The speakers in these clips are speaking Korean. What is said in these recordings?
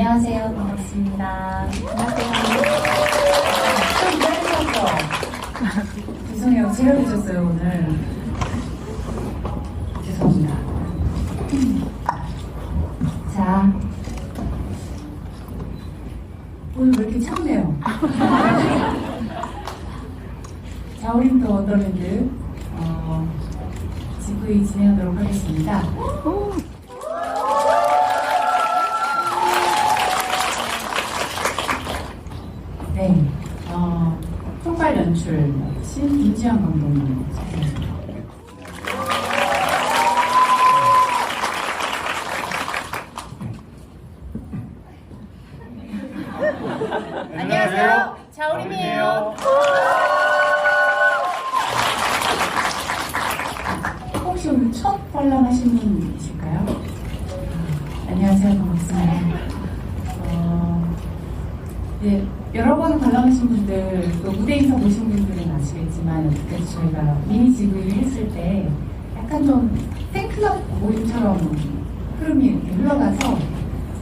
안녕하세요. 반갑습니다. 안녕하세요. 좀 기다리셨죠? 죄송해요. 제가 늦었어요, 오늘. 죄송합니다. 자, 오늘 왜 이렇게 참네요? 자우림도 원더랜드 GV 진행하도록 하겠습니다. 네, 총괄 연출 김지현 감독님. 안녕하세요, 자우림이에요. 혹시 오늘 첫 관람하신 분 계실까요? 안녕하세요, 반갑습니다. 네, 여러 번 관람하신 분들, 또 무대에서 보신 분들은 아시겠지만, 그때 저희가 미니 GV를 했을 때 약간 좀 팬클럽 모임처럼 흐름이 이렇게 흘러가서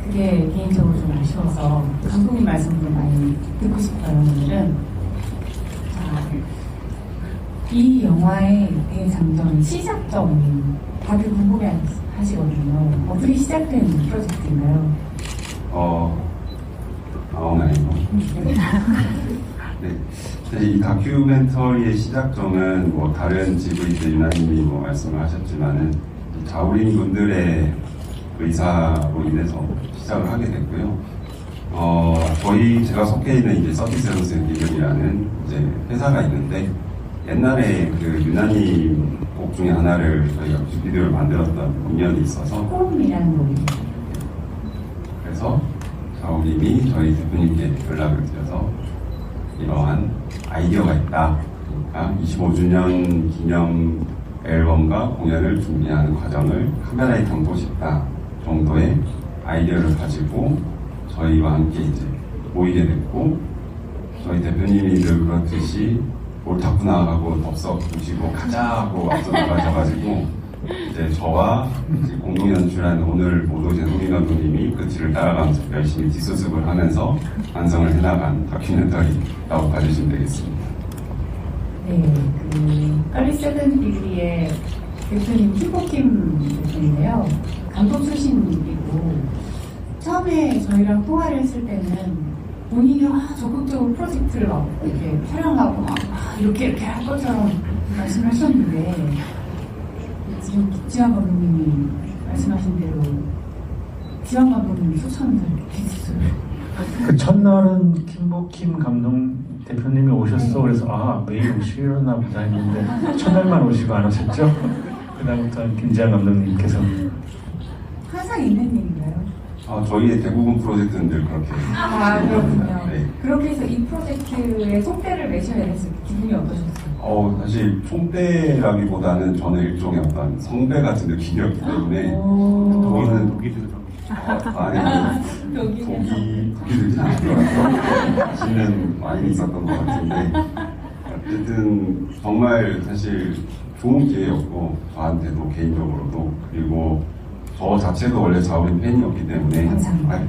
그게 개인적으로 좀 아쉬워서 감독님 말씀도 많이 듣고 싶어요, 오늘은. 자, 이 영화의 대장점, 시작점 다들 궁금해 하시거든요. 어떻게 시작된 프로젝트인가요? 나오나요? 네. 사실 이 다큐멘터리의 시작점은 뭐 다른 GV들 유나님이 뭐 말씀을 하셨지만은 자우림 분들의 의사로 인해서 시작을 하게 됐고요. 제가 속해 있는 이제 서티세븐스 리듬이라는 이제 회사가 있는데 옛날에 그 유나님 곡 중에 하나를 저희가 뮤직비디오를 만들었던 공연이 있어서 홈이라는 곡이에요. 그래서 자우림이 저희 대표님께 연락을 드려서 이러한 아이디어가 있다. 그러니까 25주년 기념 앨범과 공연을 준비하는 과정을 카메라에 담고 싶다 정도의 아이디어를 가지고 저희와 함께 이제 모이게 됐고, 저희 대표님이 늘 그렇듯이 옳다구 나가고 덥석 보시고 가자 하고 앞서 나가셔가지고 이제 저와 이제 공동 연출한 오늘 못 오신 홍민 감독님이 그 뒤를 따라가면서 열심히 뒷수습을 하면서 완성을 해나간 다큐멘터리라고 봐주시면 되겠습니다. 네, 얼리 세븐 디그리의 대표님 키포킴 대표인데요. 감독 출신이고 처음에 저희랑 통화를 했을 때는 본인이 적극적으로 프로젝트를 막 이렇게 촬영하고 막 이렇게 할 것처럼 말씀을 하셨는데, 지금 지환 감독님이 말씀하신 대로 지환 감독님이 초청을 해주셨어요. 그 첫날은 김복킴 감독 대표님이 오셨어. 그래서 매일 오시려나 보다 했는데 첫날만 오시고 안 오셨죠? 그다음부터는 김지환 감독님께서. 항상 있는 일인가요? 저희의 대부분 프로젝트는 늘 그렇게. 그렇군요. 네. 그렇게 해서 이 프로젝트에 총대를 매셔야 했을 때 기분이 어떠셨어요? 사실 총대라기보다는 저는 일종의 어떤 성대 같은 느낌이었기 때문에 독이 들어. 독이 들지 않더라고요. 맛있는 와인이 있었던 것 같은데, 어쨌든 정말 사실 좋은 기회였고, 저한테도 개인적으로도, 그리고 저 자체도 원래 자우림 팬이었기 때문에, 감사합니다.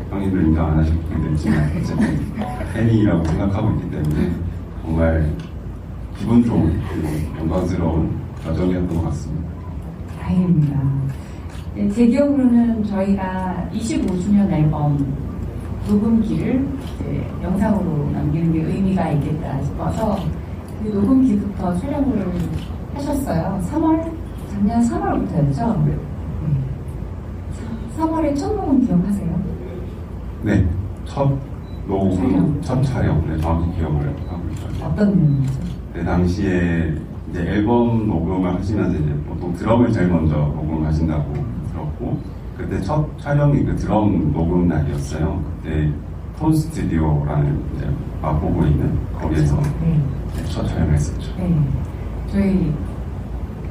형님들 인정 안 하실 분도 있지만 어쨌든 팬이라고 생각하고 있기 때문에 정말 기분 좋은 그리고 영광스러운 여정이었던 것 같습니다. 다행입니다. 네, 제 기억으로는 저희가 25주년 앨범 녹음기를 이제 영상으로 남기는 게 의미가 있겠다 싶어서 그 녹음기부터 촬영을 하셨어요. 작년 3월부터였죠? 네. 3월에 첫 녹음 기억하세요? 네, 첫 녹음, 첫 촬영, 네, 정확히 기억을 하고 있어요. 어떤 면이죠? 그 당시에 이제 앨범 녹음을 하시면서 이제 보통 드럼을 제일 먼저 녹음하신다고 들었고, 그때 첫 촬영이 그 드럼 녹음 날이었어요. 그때 톤 스튜디오라는 이제 마포구에 있는 거기에서 네. 첫 촬영을 했었죠. 네. 저희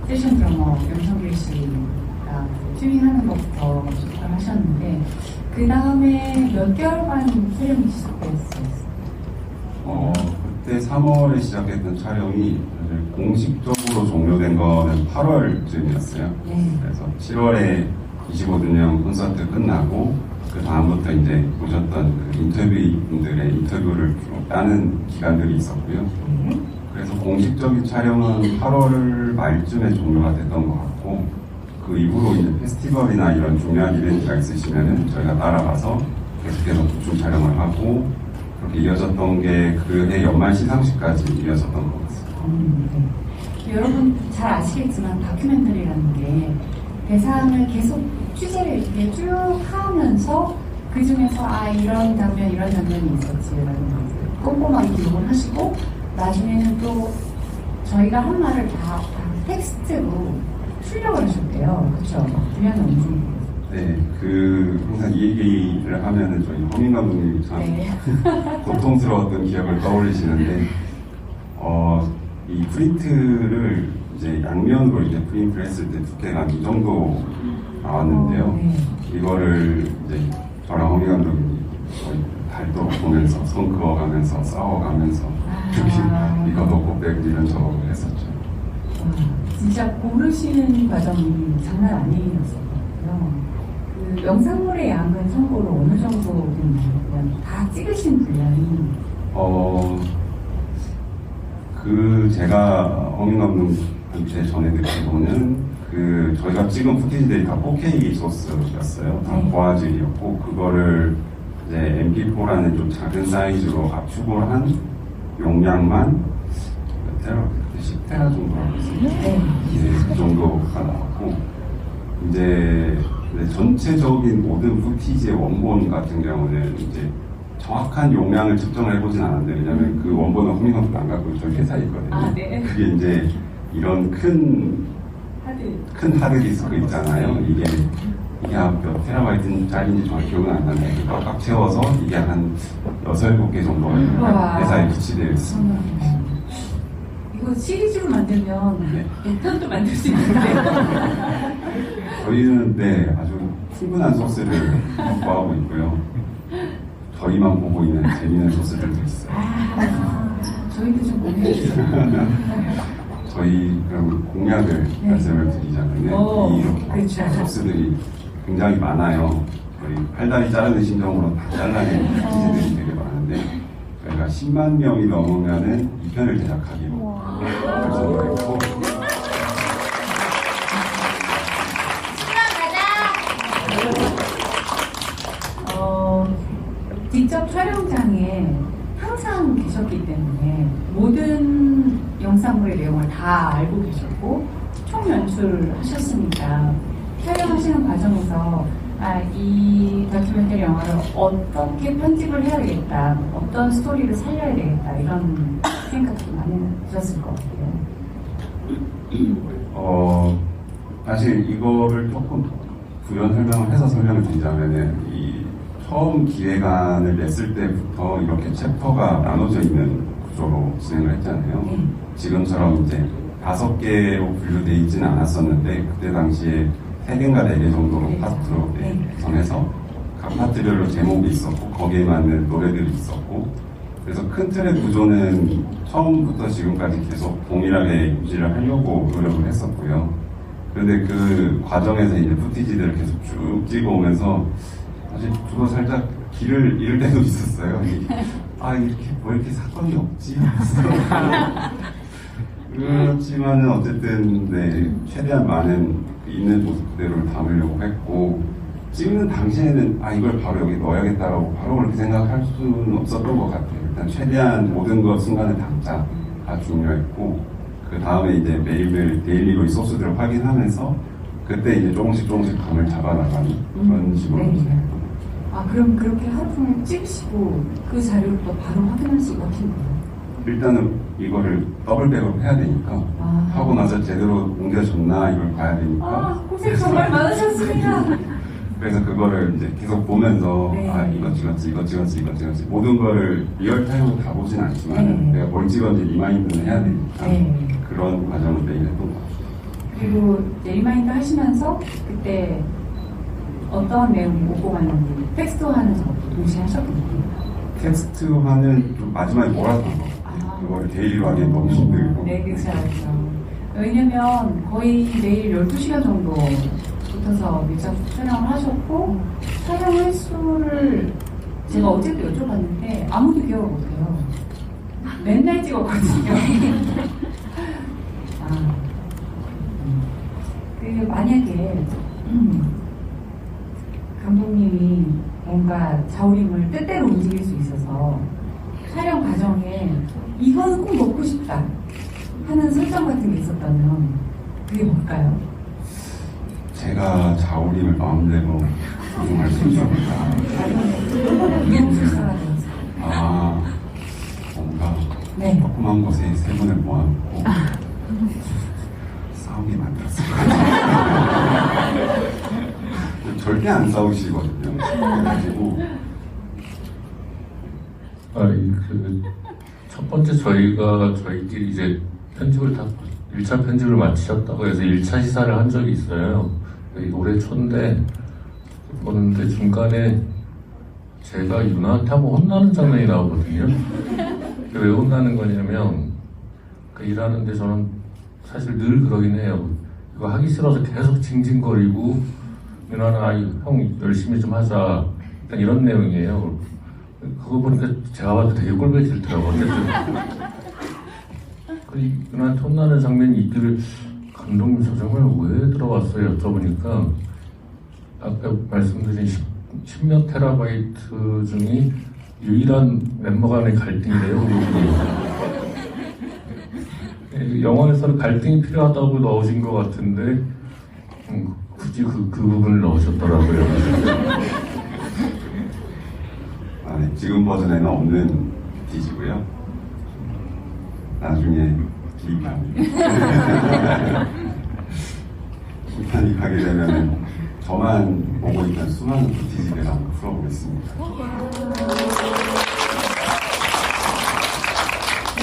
세션 드러머 염성길 씨가 튜닝하는 것부터 시작을 하셨는데, 그 다음에 몇 개월간 촬영이 지속됐어요? 그때 3월에 시작했던 촬영이 사실 공식적으로 종료된 거는 8월쯤이었어요. 네. 그래서 7월에 25주년 콘서트 끝나고 그 다음부터 이제 오셨던 그 인터뷰분들의 인터뷰를 주로 따는 기간들이 있었고요. 그래서 공식적인 촬영은 8월 말쯤에 종료가 됐던 것 같고, 그 이후로 이제 페스티벌이나 이런 중요한 이벤트가 있으시면은 저희가 따라가서 계속해서 부충 촬영을 하고, 그렇게 이어졌던 게 그해 연말 시상식까지 이어졌던 것 같습니다. 네. 여러분 잘 아시겠지만 다큐멘터리라는 게 대상을 계속 취재를 이렇게 쭉 하면서 그 중에서 이런 장면이 있었지라는 걸 꼼꼼하게 기록을 하시고, 나중에는 또 저희가 한 말을 다 텍스트로 출력을 하셨대요. 그렇죠? 유명한 언니. 네, 항상 이 얘기를 하면은 저희 허민 감독님이 참 네. 고통스러웠던 기억을 떠올리시는데, 이 프린트를 이제 양면으로 이제 프린트를 했을 때 두께가 이 정도 나왔는데요. 네. 이거를 이제 저랑 허민 감독님이 거의 달도록 보면서 손 그어가면서 싸워가면서 이렇게 이거 넣고 빼고 이런 작업을 했었죠. 진짜 고르시는 과정이 장난 아니었었거든요. 그 영상물의 양은 참고로 어느 정도 되나요? 다 찍으신 분량이? 제가 허민 감독한테 전해드리고는 저희가 찍은 푸티지들이 다 4K 소스였어요. 다 고화질이었고, 그거를 이제 MP4라는 좀 작은 사이즈로 압축을 한 용량만 몇 테라? 그때 10테라 정도라고 했어요. 네. 그 정도가 나왔고, 이제 전체적인 모든 푸티지의 원본 같은 경우는 이제 정확한 용량을 측정을 해보진 않았는데, 왜냐면 그 원본은 허민 감독도 안 갖고 저희 회사에 있거든요. 네. 그게 이제 이런 큰 하드디스크 있잖아요. 이게 몇 테라바이트짜리인지 정확히 기억은 안 나는데 꽉 채워서 이게 한 6, 7개 정도가 회사에 비치되어 있습니다. 이거 시리즈로 만들면 네. 몇 편도 만들 수 있는데. 저희는 아주 풍부한 소스를 확보하고 있고요. 저희만 보고 있는 재미있는 소스들도 있어요. 저희도 좀 공유해주세요. 저희 그럼 공약을 말씀을 드리자면 이렇게 그렇죠. 소스들이 굉장히 많아요. 저희 팔다리 자르는 심정으로 다 잘라내는 소스들이 되게 많은데, 저희가 10만 명이 넘으면은 2편을 제작하기로 결정을 했고, 직접 촬영장에 항상 계셨기 때문에 모든 영상물의 내용을 다 알고 계셨고 총 연출하셨으니까 촬영하시는 과정에서 이 다큐멘터리 영화를 어떻게 편집을 해야 되겠다, 어떤 스토리를 살려야 되겠다, 이런 생각도 많이 드셨을 것 같아요. 사실 이거를 조금 부연 설명을 해서 설명을 드리자면은, 처음 기획안을 냈을 때부터 이렇게 챕터가 나눠져 있는 구조로 진행을 했잖아요. 지금처럼 이제 5개로 분류되어 있지는 않았었는데, 그때 당시에 3개인가 4개 정도로 파트로 정해서 각 파트별로 제목이 있었고, 거기에 맞는 노래들이 있었고, 그래서 큰 틀의 구조는 처음부터 지금까지 계속 동일하게 유지를 하려고 노력을 했었고요. 그런데 그 과정에서 이제 푸티지들을 계속 쭉 찍어오면서 사실 저도 살짝 길을 잃을 때도 있었어요. 이렇게 사건이 없지? 그렇지만은 어쨌든 최대한 많은 있는 모습 그대로를 담으려고 했고, 찍는 당시에는 이걸 바로 여기 넣어야겠다라고 바로 그렇게 생각할 수는 없었던 것 같아요. 일단 최대한 모든 것 순간을 담자가 중요했고, 그 다음에 이제 매일매일 데일리로 이 소스들을 확인하면서 그때 이제 조금씩 감을 잡아나가는 그런 식으로. 그럼 그렇게 하루 종일 찍으시고 그 자료를 또 바로 확인할 수가 없나요? 일단은 이거를 더블백으로 해야 되니까 하고 나서 제대로 옮겨졌나 이걸 봐야 되니까. 고생 정말 많으셨습니다. 그래서 그거를 이제 계속 보면서 이거 찍었지 모든 거를 리얼타임으로 다 보진 않지만 내가 뭘 찍었는지 리마인드는 해야 되니까 그런 과정을 매일 했던 것 같아요. 그리고 리마인드 하시면서 그때 어떤 내용이 오고 갔는지 텍스트화하는 작업도 동시에 하셨거든요. 텍스트화는 좀 마지막에 몰았던 거. 그걸 데일리로 하기엔 너무 힘들고. 네, 그렇죠. 왜냐면 거의 매일 12시간 정도 붙어서 밀착 촬영을 하셨고 촬영 횟수를 제가 어제도 여쭤봤는데 아무도 기억을 못해요. 맨날 찍었거든요. 만약에 감독님이 뭔가 자우림을 뜻대로 움직일 수 있어서 촬영 과정에 이거는 꼭 먹고 싶다 하는 설정 같은 게 있었다면 그게 뭘까요? 제가 자우림을 마음대로 조종할 수 있었다. 너무 불쌍하다. 뭔가 네. 조그만 것에 세 분을 모아놓고 싸우게 만들었을 것 같아요. 절대 안 싸우시거든요. 그래가지고 첫 번째 저희끼리 이제 편집을 다 1차 편집을 마치셨다고 해서 1차 시사를 한 적이 있어요. 올해 초인데 보는데 중간에 제가 유나한테 한번 혼나는 장면이 나오거든요. 왜 혼나는 거냐면 일하는데 저는 사실 늘 그러긴 해요. 이거 하기 싫어서 계속 징징거리고 유나는 형 열심히 좀 하자 일단 이런 내용이에요. 그거 보니까 제가 봐도 되게 꼴보기 싫더라고요. 어쨌든 유나한테 혼나는 장면이 있기를 감독님 저 정말 왜 들어왔어요? 여쭤보니까 아까 말씀드린 10몇 테라바이트 중에 유일한 멤버 간의 갈등이래요. 영화에서는 갈등이 필요하다고 넣으신 것 같은데 굳이 그 부분을 넣으셨더라고요. 네, 지금 버전에는 없는 디지고요. 나중에 기판이 가게 되면 저만 보고 있는 수많은 디지를 한번 풀어보겠습니다.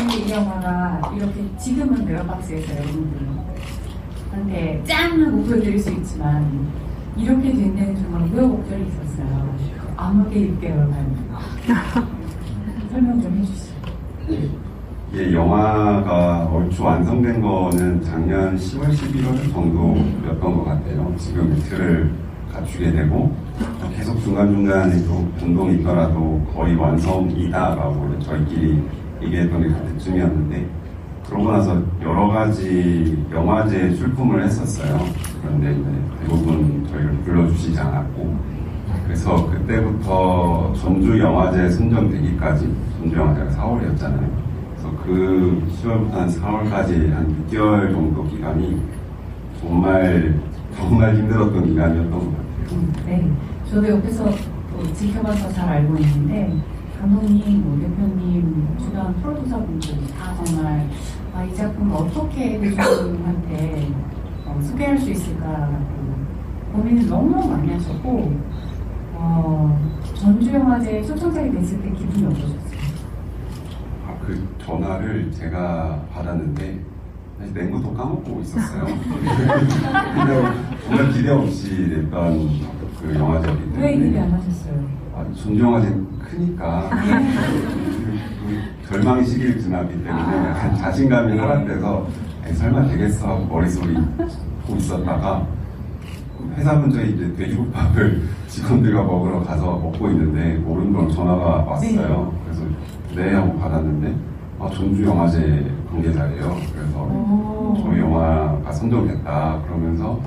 이 영화가 이렇게 지금은 메가박스에서 여러분들한테 짠! 하고 보여드릴 수 있지만 이렇게 된 데는 정말 우여곡절이 있었어요. 암흑의 6개월간 설명 좀 해주시죠. 이 영화가 얼추 완성된 거는 작년 10월, 11월 정도였던 것 같아요. 지금 틀을 갖추게 되고 계속 중간중간에 또 변동이 있더라도 거의 완성이다라고 저희끼리 얘기했던 게 그때쯤이었는데 그러고 나서 여러 가지 영화제 출품을 했었어요. 그런데 이제 대부분 저희를 불러주시지 않았고 그래서 그때부터 전주 영화제 선정되기까지 전주 영화제가 4월이었잖아요. 그래서 그 10월부터 한 4월까지 한 6개월 정도 기간이 정말 힘들었던 기간이었던 것 같아요. 네, 저도 옆에서 또 지켜봐서 잘 알고 있는데 감독님, 대표님, 주변 프로듀서분들 다 정말 이 작품을 어떻게 대중한테 소개할 수 있을까라고 고민을 너무 많이 하셨고 전주영화제 초청장이 됐을 때 기분이 어떠셨어요? 그 전화를 제가 받았는데 사실 낸것도 까먹고 있었어요. 근데 정말 기대 없이 냈던 그 영화제이기 때문에 왜 기대 안 하셨어요? 전주영화제는 크니까 그 절망의 시기를 지났기 때문에 약간 자신감이 하락돼서 설마 되겠어 하고 머릿속에 보고 있었다가 회사 근처에 이제 돼지국밥을 직원들과 먹으러 가서 먹고 있는데 모르는 전화가 왔어요. 그래서 네 하고 받았는데 전주영화제 관계자예요. 그래서 저희 영화가 선정됐다 그러면서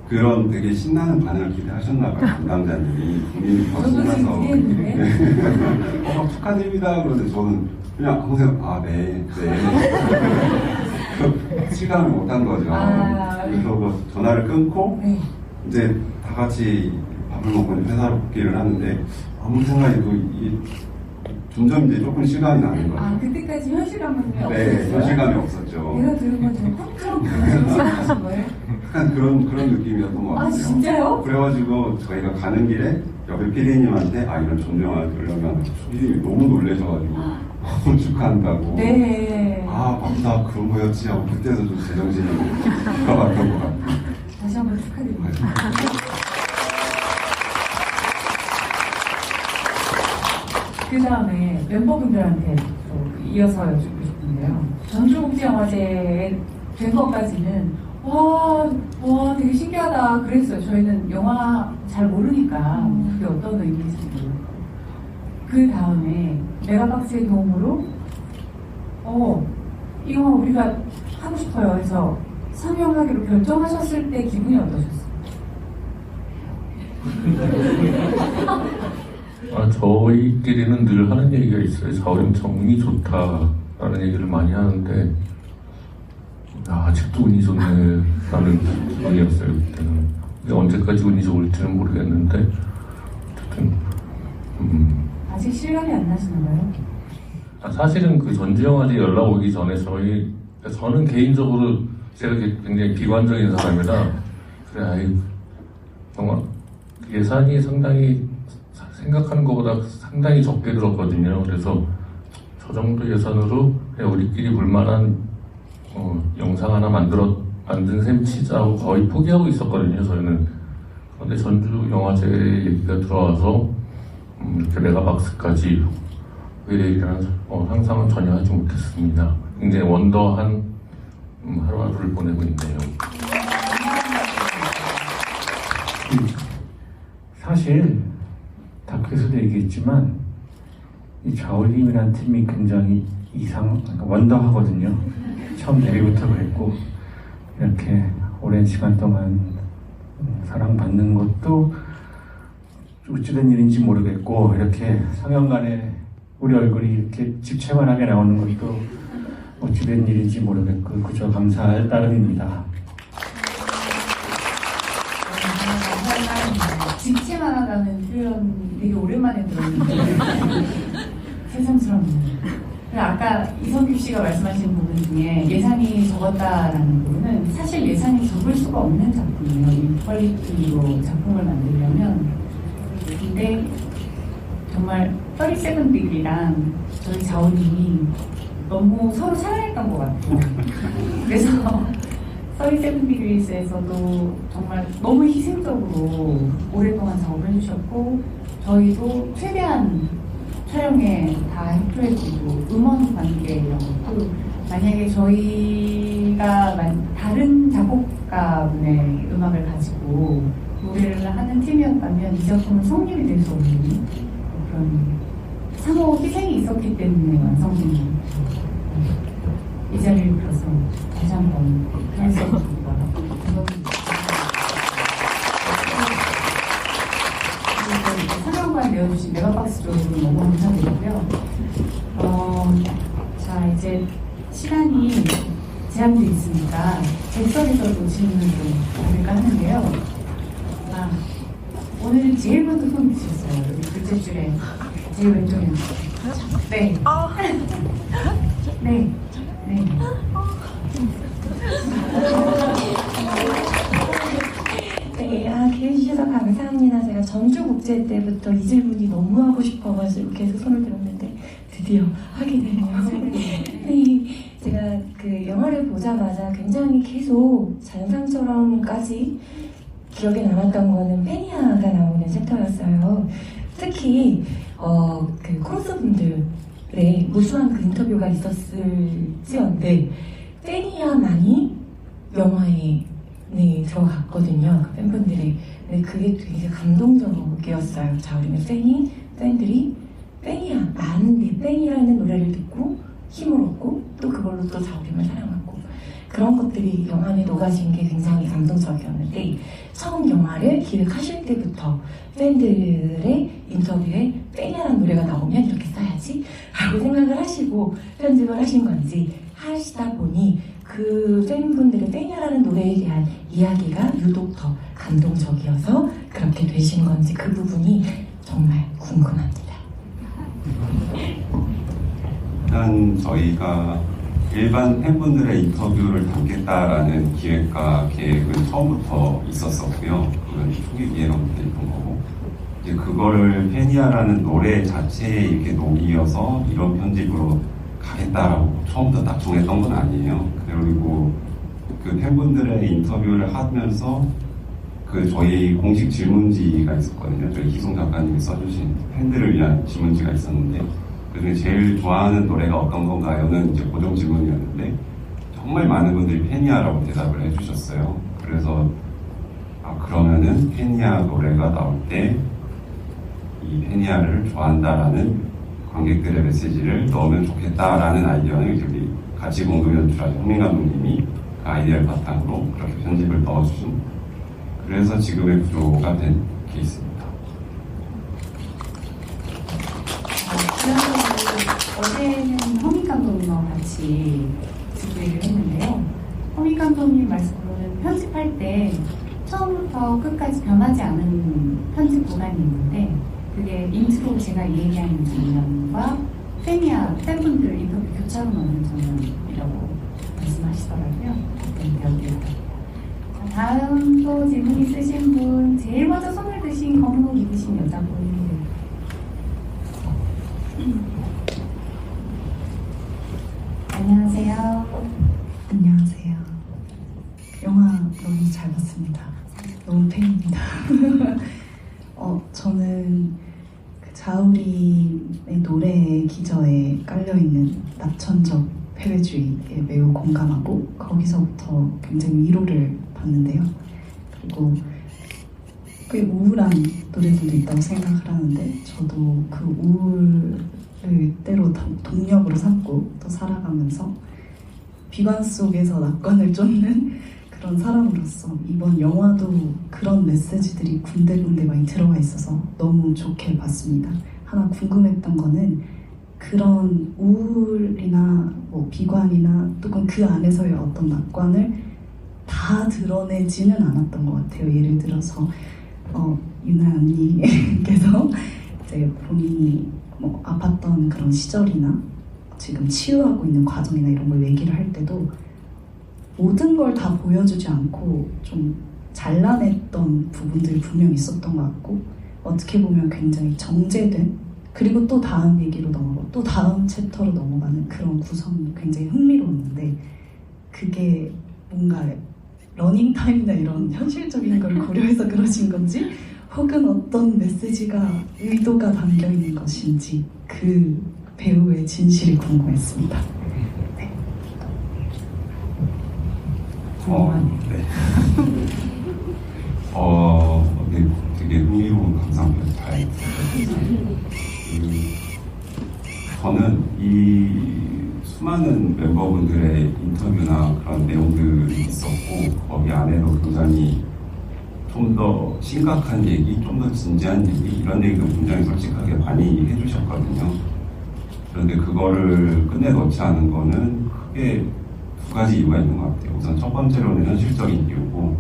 그런 되게 신나는 반응을 기대하셨나 봐요. 담당자님이 본인이 더 신나서 축하드립니다 그러는데 저는 그냥 아무 생각 네 실감을 못한 거죠. 그래서 전화를 끊고 이제 다 같이 밥을 먹고 회사로 복귀를 하는데 아무 생각에도 점점 이제 조금 실감이 나는 거죠. 그때까지 현실감은 없었어요? 네, 현실감이 없었죠. 내가 들은 건 좀 꿈처럼 생각하신 거예요? 약간 그런 느낌이었던 것 같아요. 진짜요? 그래가지고 저희가 가는 길에 옆에 피디님한테 이런 전명화 들려면 피디님이 너무 놀라셔가지고 축하한다고. 네. 맞다 그런 거였지 하고 그때서 좀 제정신이 들어갔던 것 같아요. 다시 한번 축하드립니다. 그 다음에 멤버분들한테 또 이어서 여쭙고 싶은데요. 전주국제영화제에 된 것까지는 와, 되게 신기하다. 그랬어요. 저희는 영화 잘 모르니까 그게 어떤 의미인지 모르고. 그 다음에 메가박스의 도움으로 이 영화 우리가 하고 싶어요 해서 상영하기로 결정하셨을 때 기분이 어떠셨어요? 저희끼리는 늘 하는 얘기가 있어요. 자우림 참 운이 좋다라는 얘기를 많이 하는데 아직도 운이 좋네 라는 기분이었어요. 그때는. 근데 언제까지 운이 좋을지는 모르겠는데 어쨌든 아직 실감이 안 나시나봐요? 사실은 그 전주영화제 연락 오기 전에 저는 개인적으로 제가 굉장히 비관적인 사람이라 그래 영화 예산이 상당히 생각하는 것보다 상당히 적게 들었거든요. 그래서 저 정도 예산으로 그냥 우리끼리 볼만한 영상 하나 만든 셈 치자고 거의 포기하고 있었거든요. 저희는. 그런데 전주 영화제 얘기가 들어와서 이렇게 메가박스까지 의뢰이라는 상상은 전혀 하지 못했습니다. 굉장히 원더한 하루하루를 보내고 있네요. 사실 다큐에서도 얘기했지만 이 자우림이라는 팀이 굉장히 원더하거든요. 처음 데뷔부터 그랬고 이렇게 오랜 시간 동안 사랑받는 것도 어찌된 일인지 모르겠고 이렇게 상영관에 우리 얼굴이 이렇게 집채만하게 나오는 것도 어찌된 일인지 모르겠고 그저 감사할 따름입니다. 집채만하다는 표현 되게 오랜만에 들었는데 새삼스럽네요. 아까 이성규 씨가 말씀하신 부분 중에 예산이 적었다라는 부분은 사실 예산이 적을 수가 없는 작품이에요. 이 퀄리티로 작품을 만들려면. 근데 정말 37빅이랑 저희 자우님이 너무 서로 사랑했던 것 같아요. 그래서 37빅에서도 정말 너무 희생적으로 오랫동안 작업을 해주셨고 저희도 최대한 촬영에 다 협조해주고 음원 관계 이런 것도 만약에 저희가 다른 작곡가분의 음악을 가지고 노래를 하는 팀이었다면 이 작품은 성립이 될 수 없는 그런 상호 희생이 있었기 때문에 완성된 이 자리를 빌어서 다시 한번 감사드립니다. 상영관 내어주신 메가박스 쪽으로 너무 감사드리고요. 자, 이제 시간이 제한돼 있으니까 객석에서도 질문을 좀 드릴까 하는데요. 오늘은 제일 먼저 손 드셨어요. 여기 둘째 줄에 제일 왼쪽에. 네. 네. 네. 네, 기회 주셔서 감사합니다. 제가 전주국제 때부터 이 질문이 너무 하고 싶어가지고 계속 손을 들었는데 드디어 하게 되네요. 네, 제가 그 영화를 보자마자 굉장히 계속 잔상처럼까지 기억에 남았던 거는 페니아가 나오는 챕터였어요. 특히 그 크로스분들의 무수한 그 인터뷰가 있었을지언데 페니아만이 영화에 들어갔거든요. 그 팬분들의. 근데 그게 되게 감동적이었어요. 자우림의 팬들이 페니아, 나는 내 팬이라는 노래를 듣고 힘을 얻고 또 그걸로 또 자우림을 사랑하고 그런 것들이 영화 안에 녹아진 게 굉장히 감동적이었는데 처음 영화를 기획하실 때부터 팬들의 인터뷰에 팬이라는 노래가 나오면 이렇게 써야지 라고 생각을 하시고 편집을 하신 건지 하시다 보니 그 팬분들의 팬이라는 노래에 대한 이야기가 유독 더 감동적이어서 그렇게 되신 건지 그 부분이 정말 궁금합니다. 일단 저희가 일반 팬분들의 인터뷰를 담겠다라는 기획과 계획은 처음부터 있었었고요. 그건 초기 기획부터 있던 거고 이제 그거를 페니아라는 노래 자체에 이렇게 녹이어서 이런 편집으로 가겠다라고 처음부터 딱 정했던 건 아니에요. 그리고 그 팬분들의 인터뷰를 하면서 그 저희 공식 질문지가 있었거든요. 저희 희송 작가님이 써주신 팬들을 위한 질문지가 있었는데 그중에 제일 좋아하는 노래가 어떤 건가요는 이제 고정 질문이었는데 정말 많은 분들이 페니아라고 대답을 해주셨어요. 그래서 그러면은 페니아 노래가 나올 때 이 페니아를 좋아한다라는 관객들의 메시지를 넣으면 좋겠다라는 아이디어는 저기 같이 공동 연출하신 홍민 감독님이 그 아이디어를 바탕으로 그렇게 편집을 넣어주신, 그래서 지금의 구조가 된 케이스입니다. 어제는 허민 감독님과 같이 준비를 했는데요. 허민 감독님 말씀으로는 편집할 때 처음부터 끝까지 변하지 않은 편집 구간이 있는데, 그게 인트로 제가 얘기하는 장면과 페니아 팬분들 인터뷰 교차로 넣는 장면이라고 말씀하시더라고요. 다음 또 질문 있으신 분, 제일 먼저 손을 드신 검은옷 입으신 여자분. 안녕하세요. 안녕하세요. 영화 너무 잘 봤습니다. 너무 팬입니다. 저는 그 자우림의 노래의 기저에 깔려있는 낙천적 패배주의에 매우 공감하고 거기서부터 굉장히 위로를 받는데요. 그리고 꽤 우울한 노래들도 있다고 생각을 하는데 저도 그 우울을 때로 동력으로 삼고 또 살아가면서 비관 속에서 낙관을 쫓는 그런 사람으로서 이번 영화도 그런 메시지들이 군데군데 많이 들어가 있어서 너무 좋게 봤습니다. 하나 궁금했던 거는 그런 우울이나 뭐 비관이나 또는 그 안에서의 어떤 낙관을 다 드러내지는 않았던 것 같아요. 예를 들어서 유나 언니께서 이제 본인이 뭐 아팠던 그런 시절이나 지금 치유하고 있는 과정이나 이런 걸 얘기를 할 때도 모든 걸 다 보여주지 않고 좀 잘라냈던 부분들이 분명히 있었던 것 같고, 어떻게 보면 굉장히 정제된, 그리고 또 다음 얘기로 넘어가고 또 다음 챕터로 넘어가는 그런 구성이 굉장히 흥미로웠는데, 그게 뭔가 러닝타임이나 이런 현실적인 걸 고려해서 그러신 건지 혹은 어떤 메시지가 의도가 담겨있는 것인지 그 배우의 진실이 궁금했습니다. 네. 네. 네, 되게 흥미로운 감상평 잘 들었습니다. 저는 이 수많은 멤버분들의 인터뷰나 그런 내용들이 있었고, 거기 안에도 굉장히 좀 더 심각한 얘기, 좀 더 진지한 얘기, 이런 얘기도 굉장히 솔직하게 많이 해주셨거든요. 그런데 그거를 끝내 넣지 않은 거는 크게 두 가지 이유가 있는 것 같아요. 우선 첫 번째로는 현실적인 이유고,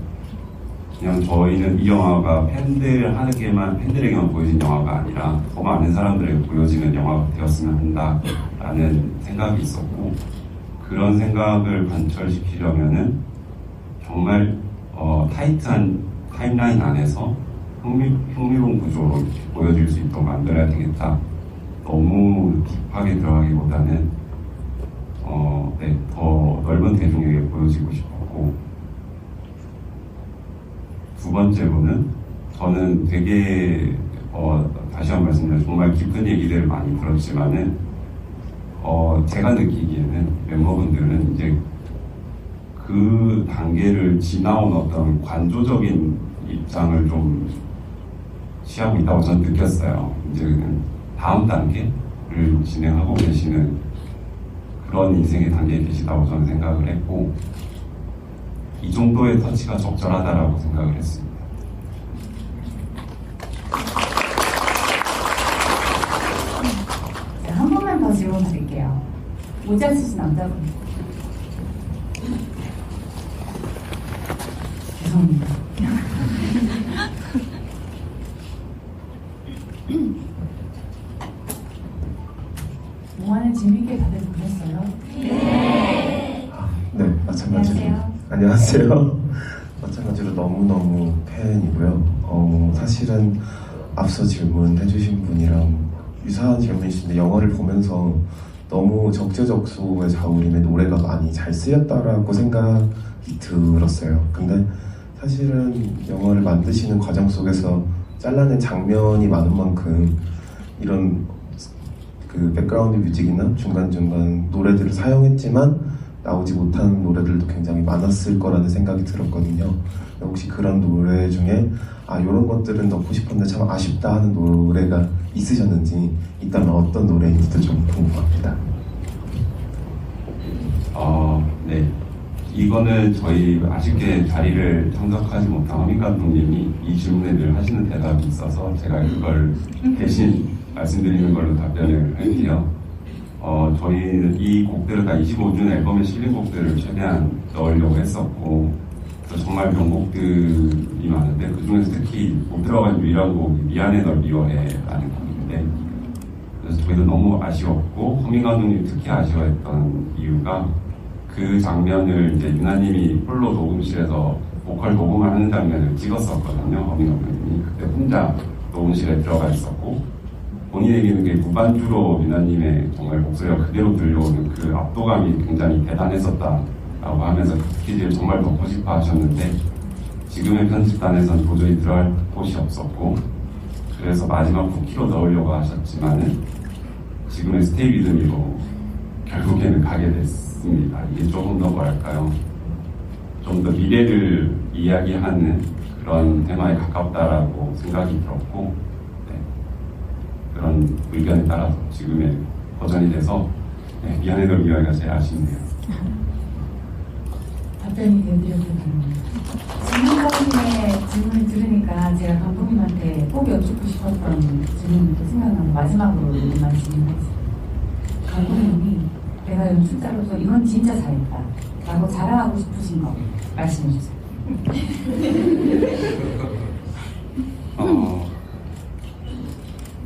그냥 저희는 이 영화가 팬들에게만 보여진 영화가 아니라 더 많은 사람들에게 보여지는 영화가 되었으면 한다라는 생각이 있었고, 그런 생각을 관철시키려면은 정말 타이트한 타임라인 안에서 흥미로운 구조로 이렇게 보여줄 수 있도록 만들어야 되겠다. 너무 딥하게 들어가기보다는 더 넓은 대중에게 보여지고 싶었고, 두 번째로는 저는 되게 다시 한 번 말씀드리면 정말 깊은 얘기들을 많이 들었지만은 제가 느끼기에는 멤버분들은 이제 그 단계를 지나온 어떤 관조적인 입장을 좀 취하고 있다고 저는 느꼈어요. 이제는 다음 단계를 진행하고 계시는 그런 인생의 단계에 계시다고 저는 생각을 했고, 이 정도의 터치가 적절하다라고 생각을 했습니다. 자, 한 번만 더 질문 드릴게요. 모자 쓰신 남자분. 죄송합니다. 영화는 재밌게 다들 보셨어요? 네, 마찬가지로. 안녕하세요. 마찬가지로 너무너무 팬이고요. 사실은 앞서 질문해주신 분이랑 유사한 질문이신데, 영화를 보면서 너무 적재적소의 자우림의 노래가 많이 잘 쓰였다라고 생각이 들었어요. 근데 사실은 영화를 만드시는 과정 속에서 잘라낸 장면이 많은 만큼 이런 그 백그라운드 뮤직이나 중간중간 노래들을 사용했지만 나오지 못한 노래들도 굉장히 많았을 거라는 생각이 들었거든요. 혹시 그런 노래 중에 이런 것들은 넣고 싶었는데 참 아쉽다 하는 노래가 있으셨는지, 있다면 어떤 노래인지도 좀 궁금합니다. 네. 이거는 저희 아쉽게 자리를 참석하지 못한 허민 감독님이 이 질문에 늘 하시는 대답이 있어서 제가 그걸 대신 말씀드리는 걸로 답변을 할게요. 저희는 이 곡들을 다 25주년 앨범에 실린 곡들을 최대한 넣으려고 했었고, 그래서 정말 명곡들이 많은데 그 중에서 특히 못 들어간 유일한 곡이 미안해 널 미워해라는 곡인데, 그래서 저희도 너무 아쉬웠고 허민 감독님이 특히 아쉬워했던 이유가 그 장면을 이제 유나님이 홀로 녹음실에서 보컬 녹음을 하는 장면을 찍었었거든요. 허민 감독님이 그때 혼자 녹음실에 들어가 있었고, 본인에게는 게 무반주로 유나님의 정말 목소리가 그대로 들려오는 그 압도감이 굉장히 대단했었다라고 하면서 그 스키즈를 정말 넣고 싶어 하셨는데, 지금의 편집단에서는 도저히 들어갈 곳이 없었고, 그래서 마지막 쿠키로 넣으려고 하셨지만은 지금의 스테이 리듬으로 결국에는 가게 됐습니다. 이게 조금 더 뭐랄까요, 좀 더 미래를 이야기하는 그런 테마에 가깝다라고 생각이 들었고, 그런 의견에 따라서 지금의 버전이 돼서 미안해 널 미워해가 제일 아쉽네요. 답변이 되어드려도 됩니다. 지금까지의 질문을 들으니까 제가 감독님한테 꼭 여쭙고 싶었던 질문이 또 생각나고 마지막으로 이 말씀을 했어요. 감독님이 내가 연출자로서 이건 진짜 잘했다 라고 자랑하고 싶으신 거 말씀해 주세요.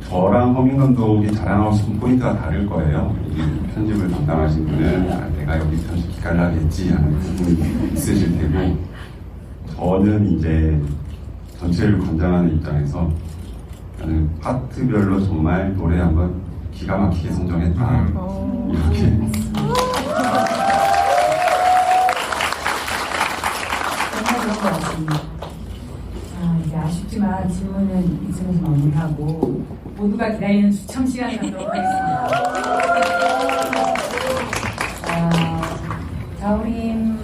저랑 허민 감독이 자랑하고 싶은 포인트가 다를 거예요. 이 편집을 담당하신 분은 내가 여기 편집 기깔나게 했지 하는 부분이 있으실 테고, 저는 이제 전체를 관장하는 입장에서 저는 파트별로 정말 노래 한번 기가 막히게 선정했다 이렇게 정말 그런 것 같습니다. 이제 아쉽지만 질문은 이쯤에서 마무리하고 모두가 기다리는 추첨 시간이 갖도록 하겠습니다. 자우림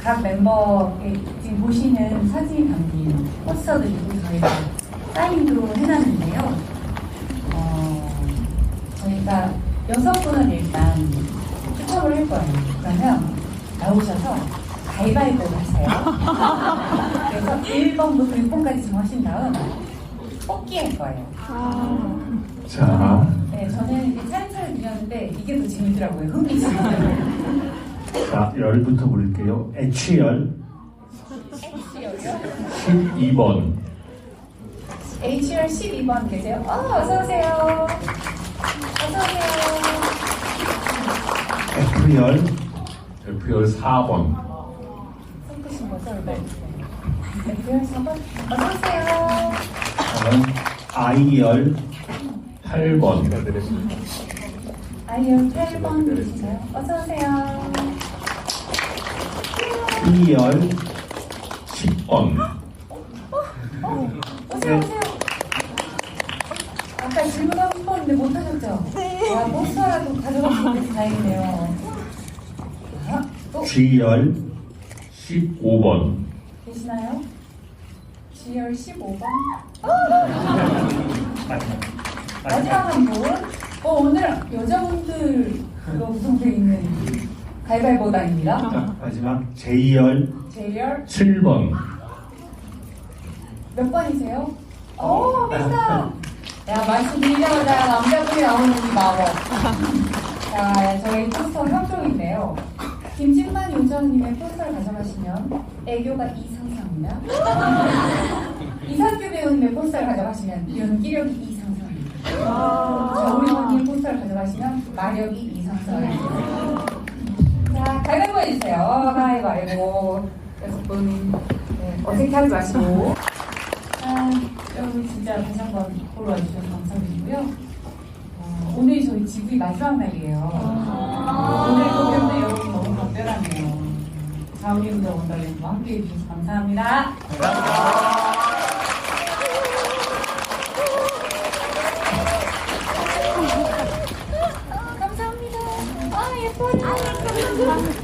각 멤버의 지금 보시는 사진이 담긴 포스터들이고 저희가 사인도 해놨는데요. 저희가 6분을 일단 추첨을 할 거예요. 그러면 나오셔서 가위바위보를 하세요. 그래서 1번부터 6번까지 정하신 다음 뽑기 할 거예요. 자, 네, 저는 이게 찬스를 드렸는데 이게 더 재밌더라고요. 흥미진진해요. 자, 열부터 부를게요. H열 H열이요? 12번. H열 12번 계세요? 어서오세요. 어서오세요. F열 F열 4번. 손끄신 거죠? F열 4번? 어서오세요. 다음 I열 8번. I열 8번 계시나요? 어서오세요. E열 10번. 오세요. 아까 질문하고 싶었는데 못하셨죠? 와, 포스터라도 가져가시면 돼서 다행이네요. 또 G열 15번. 계시나요? G열 15번? 마지막 한 분. 오늘 여자분들로 구성되어 있는 가위바위보단입니다. 자, 마지막 J열 J열 7번. 몇 번이세요? 오, 비싸! 야, 말씀드리자마자 남자분이 나오는 이 마법. 자, 저희 포스터 협조인데요. 김진만 요정님의 포스터를 가져가시면 애교가 이상상입니다. 이상규 배우님의 포스터를 가져가시면 연기력이 이상상입니다. 정우리원님 포스터를 가져가시면 마력이 이상상입니다. 자, 가위바위보 해주세요. 가위바위보. 6분. 네, 어색하지 마시고. 여러분 진짜 다시 한번 보러 와주셔서 감사드리고요. 오늘 저희 지구이 마지막 날이에요. 오늘 또 때문에 여러분 너무 감별하네요. 자우림더 원더랜드와 함께 해주셔서 감사합니다. 감사합니다. 예뻐요. 감사합니다.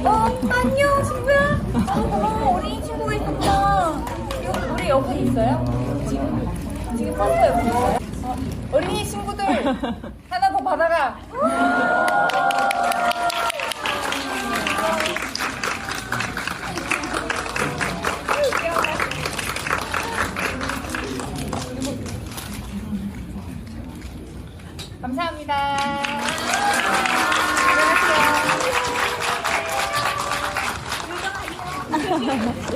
여분 있어요? 지금 버스 여분 있어요? 어린이 친구들 하나 더 받아가. 감사합니다. 안녕하세요.